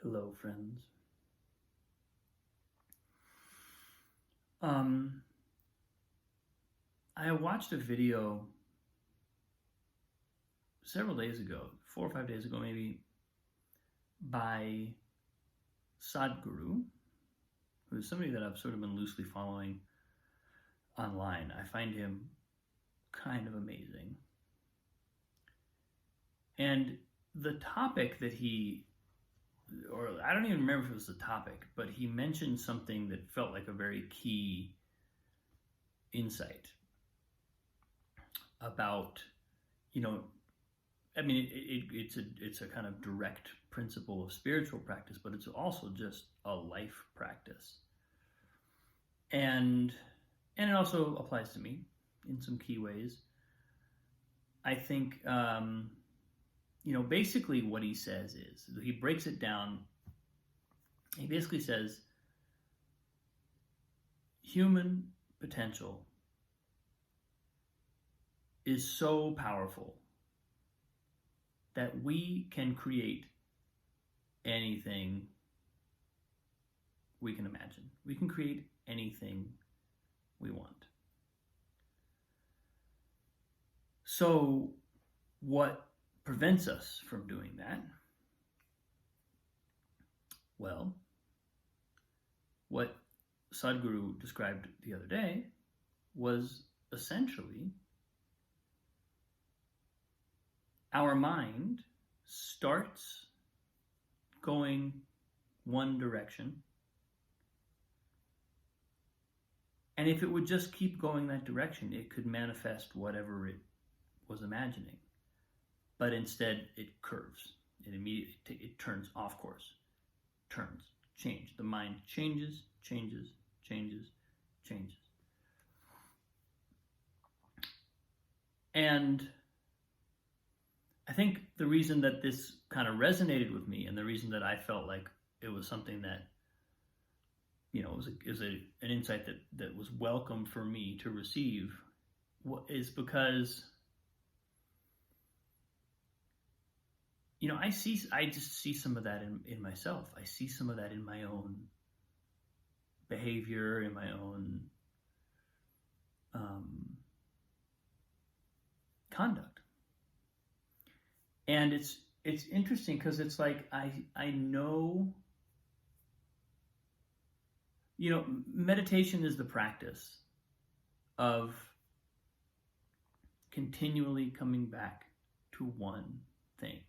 Hello, friends. I watched a video several days ago, 4 or 5 days ago maybe, by Sadhguru, who's somebody that I've sort of been loosely following online. I find him kind of amazing. And the topic that or I don't even remember if it was the topic, but he mentioned something that felt like a very key insight about, it's a kind of direct principle of spiritual practice, but it's also just a life practice. And it also applies to me in some key ways. I think, basically what he says is, he breaks it down. He basically says, human potential is so powerful that we can create anything we can imagine. We can create anything we want. So what prevents us from doing that? Well, what Sadhguru described the other day was essentially our mind starts going one direction, and if it would just keep going that direction, it could manifest whatever it was imagining. But instead, it curves. It turns off course. Change. The mind changes. And I think the reason that this kind of resonated with me, and the reason that I felt like it was something that, was an insight that was welcome for me to receive, is because, I just see some of that in myself. I see some of that in my own behavior, in my own conduct. And it's interesting because it's like I know, meditation is the practice of continually coming back to one thing.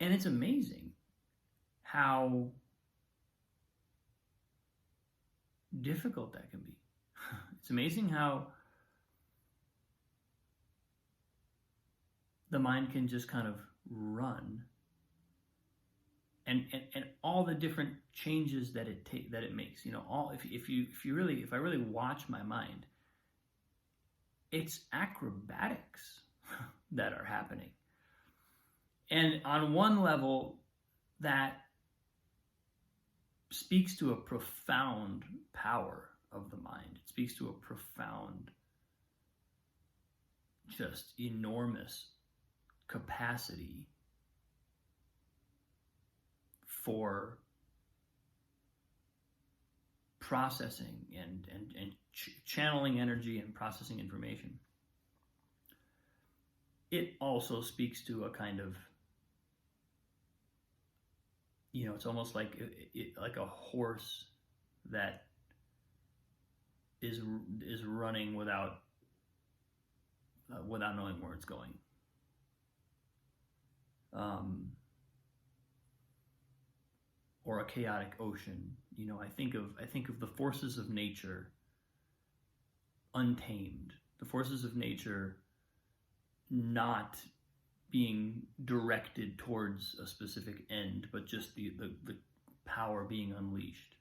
And it's amazing how difficult that can be. It's amazing how the mind can just kind of run, and all the different changes that it makes. If I really watch my mind, it's acrobatics that are happening. And on one level, that speaks to a profound power of the mind. It speaks to a profound, just enormous capacity for processing and channeling energy and processing information. It also speaks to a kind of, it's almost like like a horse that is running without knowing where it's going. Or a chaotic ocean. I think of the forces of nature untamed, the forces of nature not being directed towards a specific end, but just the power being unleashed.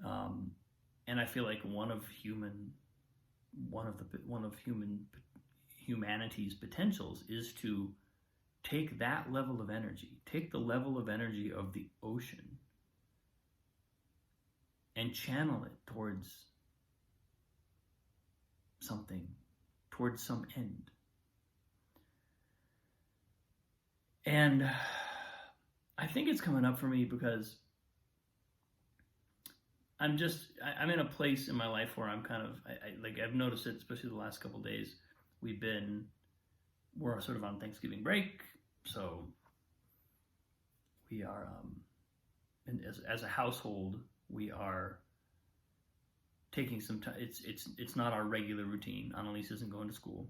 And I feel like one of humanity's potentials is to take that level of energy, take the level of energy of the ocean, and channel it towards something, towards some end. And I think it's coming up for me because I'm in a place in my life where I'm kind of, I've noticed it, especially the last couple of days. We're sort of on Thanksgiving break, so we are, and as a household, we are taking some time. It's not our regular routine. Annalise isn't going to school,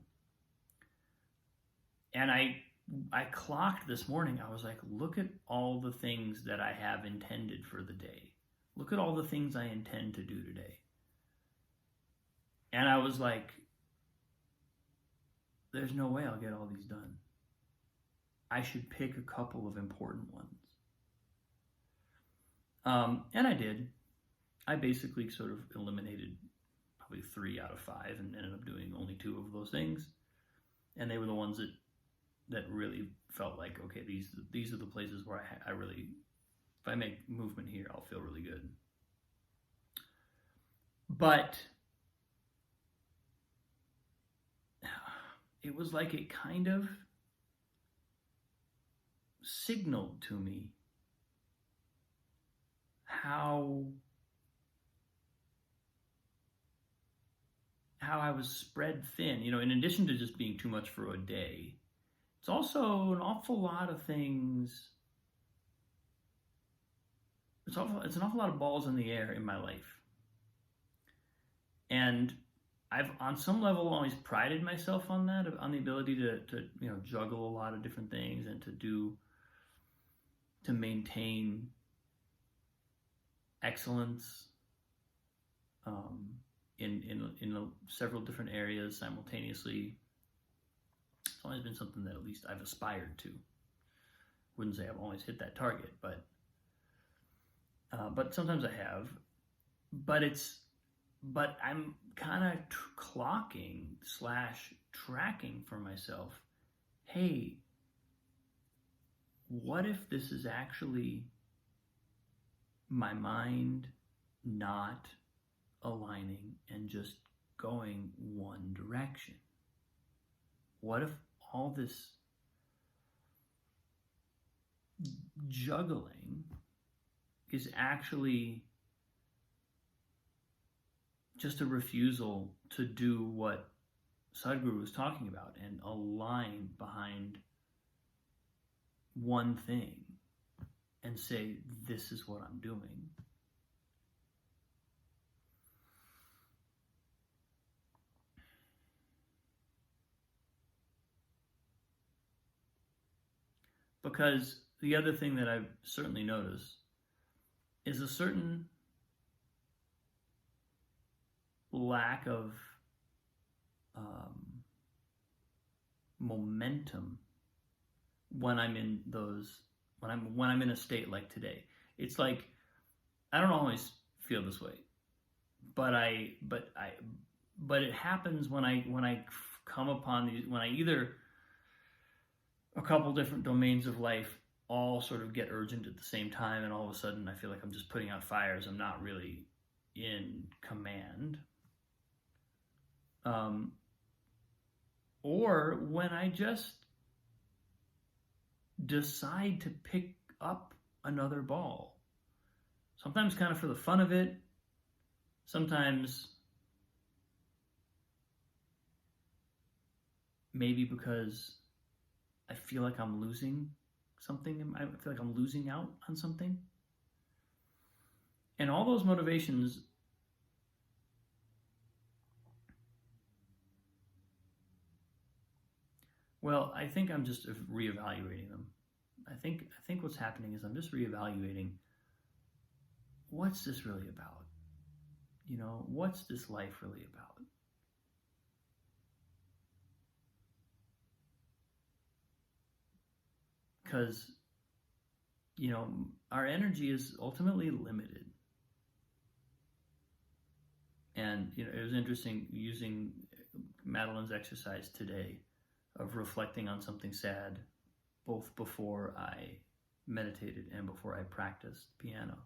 and I clocked this morning. I was like, look at all the things that I have intended for the day. Look at all the things I intend to do today. And I was like, there's no way I'll get all these done. I should pick a couple of important ones. And I did. I basically sort of eliminated probably 3 out of 5 and ended up doing only 2 of those things. And they were the ones that really felt like, okay, these are the places where I really, if I make movement here, I'll feel really good. But it was like it kind of signaled to me how I was spread thin. In addition to just being too much for a day, it's also an awful lot of things. It's an awful lot of balls in the air in my life. And I've, on some level, always prided myself on that, on the ability to juggle a lot of different things and to maintain excellence in several different areas simultaneously. It's always been something that at least I've aspired to. Wouldn't say I've always hit that target, but sometimes I have. But I'm kind of clocking / tracking for myself. Hey, what if this is actually my mind not aligning and just going one direction? What if all this juggling is actually just a refusal to do what Sadhguru was talking about and align behind one thing and say, this is what I'm doing? Because the other thing that I've certainly noticed is a certain lack of momentum when I'm in a state like today. It's like I don't always feel this way, but it happens when I come upon these, when I either a couple different domains of life all sort of get urgent at the same time, and all of a sudden I feel like I'm just putting out fires. I'm not really in command. Or when I just decide to pick up another ball. Sometimes kind of for the fun of it. Sometimes maybe because I feel like I'm losing something. I feel like I'm losing out on something. And all those motivations well, I think I'm just reevaluating them. I think what's happening is I'm just reevaluating, what's this really about? What's this life really about? Because, our energy is ultimately limited. And, it was interesting using Madeline's exercise today of reflecting on something sad, both before I meditated and before I practiced piano.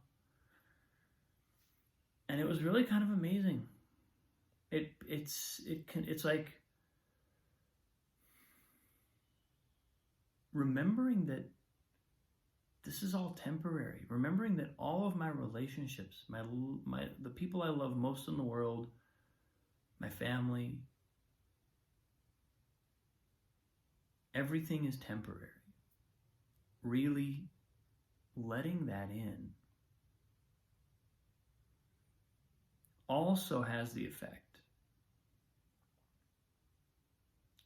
And it was really kind of amazing. It's like remembering that this is all temporary. Remembering that all of my relationships, the people I love most in the world, my family, everything is temporary. Really letting that in also has the effect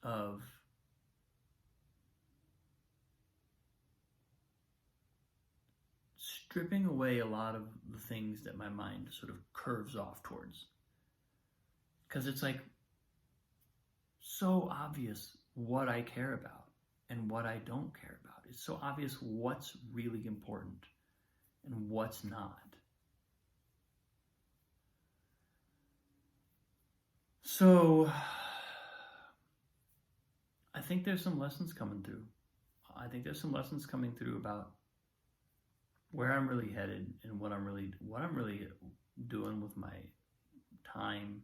of stripping away a lot of the things that my mind sort of curves off towards. Because it's like so obvious what I care about and what I don't care about. It's so obvious what's really important and what's not. So I think there's some lessons coming through. I think there's some lessons coming through about where I'm really headed and what I'm really doing with my time.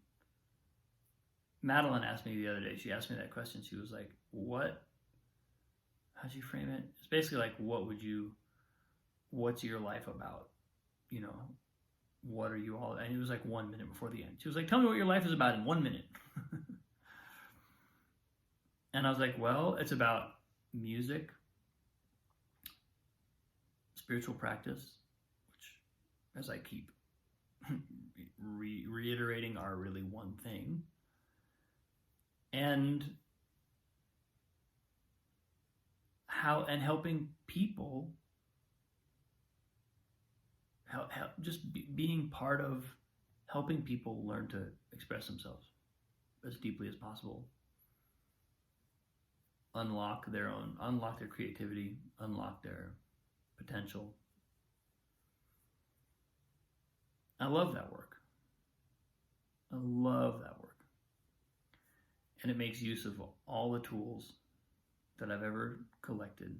Madeline asked me the other day, she asked me that question. She was like, how'd you frame it? It's basically like, what's your life about? You know, what are you all, and it was like 1 minute before the end. She was like, tell me what your life is about in 1 minute. And I was like, well, it's about music, spiritual practice, which, as I keep reiterating, are really one thing, and helping people, being part of helping people learn to express themselves as deeply as possible, unlock their creativity, unlock their potential. I love that work. I love that work. And it makes use of all the tools that I've ever collected.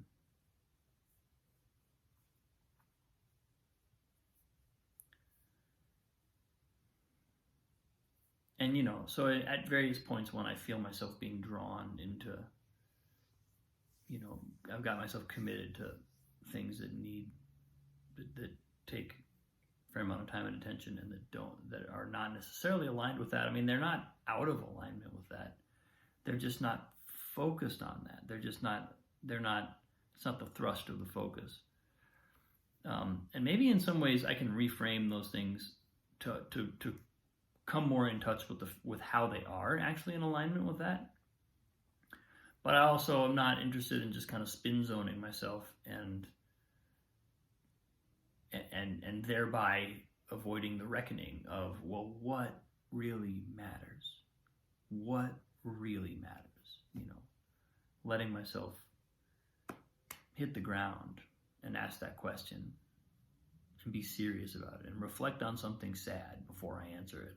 And, you know, so at various points when I feel myself being drawn into, you know, I've got myself committed to things that take a fair amount of time and attention, and that are not necessarily aligned with that. I mean, they're not out of alignment with that. They're just not focused on that. It's not the thrust of the focus. And maybe in some ways I can reframe those things to come more in touch with how they are actually in alignment with that. But I also am not interested in just kind of spin zoning myself and thereby avoiding the reckoning of, well, what really matters? What really matters? You know, letting myself hit the ground and ask that question and be serious about it and reflect on something sad before I answer it.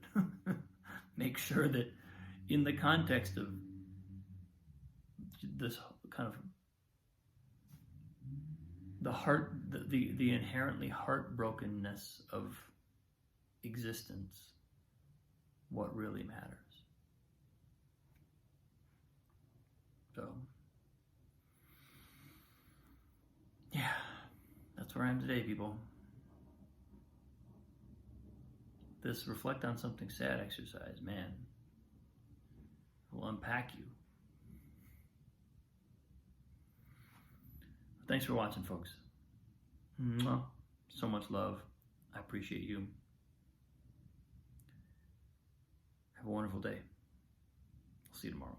Make sure that in the context of this kind of the inherently heartbrokenness of existence, what really matters. So, yeah, that's where I am today, people. This reflect on something sad exercise, man, will unpack you. Thanks for watching, folks. Mwah. So much love. I appreciate you. Have a wonderful day. I'll see you tomorrow.